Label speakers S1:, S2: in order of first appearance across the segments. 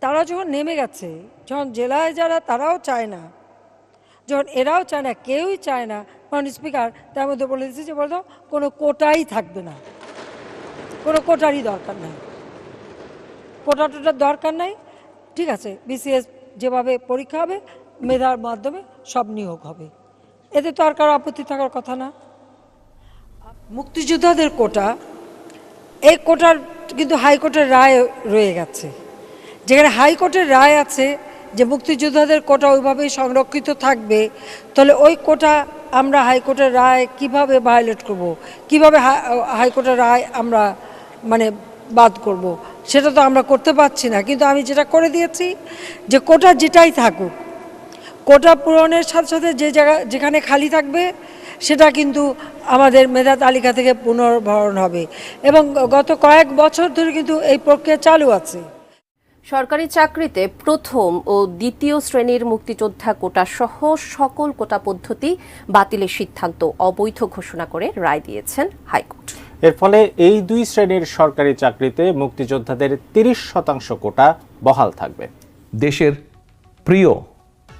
S1: তারা যখন নেমে গেছে, যখন জেলায় যারা তারাও চায় না, যখন এরাও চায় না, কেউই চায় না, মাননীয় স্পিকার তার মধ্যে বলে দিচ্ছে যে বলতো কোনো কোটাই থাকবে না, কোনো কোটারই দরকার নাই, কোটা টোটার দরকার নাই। ঠিক আছে, বিসিএস যেভাবে পরীক্ষা হবে মেধার মাধ্যমে সব নিয়োগ হবে, এতে তো আর কারো আপত্তি থাকার কথা না। মুক্তিযোদ্ধাদের কোটা, এই কোটার কিন্তু হাইকোর্টের রায় রয়ে গেছে, যেখানে হাইকোর্টের রায় আছে যে মুক্তিযোদ্ধাদের কোটা ওইভাবেই সংরক্ষিত থাকবে, তাহলে ওই কোটা আমরা হাইকোর্টের রায় কিভাবে ভায়োলেট করব, কিভাবে হাইকোর্টের রায় আমরা মানে বাদ করব, সেটা তো আমরা করতে পারছি না। কিন্তু আমি যেটা করে দিয়েছি যে কোটা যেটাই থাকুক, কোটা পূরণের সাথে সাথে যে জায়গা যেখানে খালি থাকবে সেটা কিন্তু আমাদের মেধা তালিকা থেকে পুনর্ভরণ হবে, এবং গত কয়েক বছর ধরে কিন্তু এই প্রক্রিয়া চালু আছে।
S2: সরকারি চাকরিতে প্রথম ও দ্বিতীয় শ্রেণীর মুক্তিযোদ্ধা কোটা সহ সকল কোটা পদ্ধতি বাতিলের সিদ্ধান্ত অবৈধ ঘোষণা করে রায় দিয়েছেন হাইকোর্ট।
S3: এর ফলে এই দুই শ্রেণীর সরকারি চাকরিতে মুক্তিযোদ্ধাদের 30% কোটা বহাল থাকবে।
S4: দেশের প্রিয়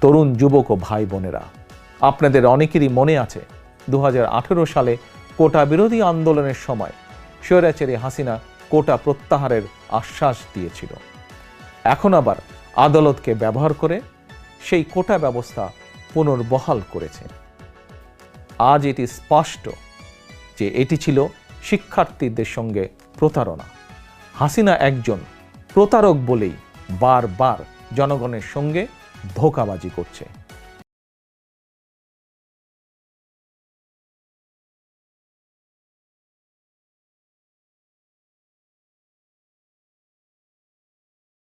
S4: তরুণ যুবক ও ভাই বোনেরা, আপনাদের অনেকেরই মনে আছে 2018 সালে কোটা বিরোধী আন্দোলনের সময় স্বৈরাচারী হাসিনা কোটা প্রত্যাহারের আশ্বাস দিয়েছিল। এখন আবার আদালতকে ব্যবহার করে সেই কোটা ব্যবস্থা পুনর্বহাল করেছে। আজ এটি স্পষ্ট যে এটি ছিল শিক্ষার্থীদের সঙ্গে প্রতারণা। হাসিনা একজন প্রতারক বলেই বারবার জনগণের সঙ্গে ধোঁকাবাজি করছে।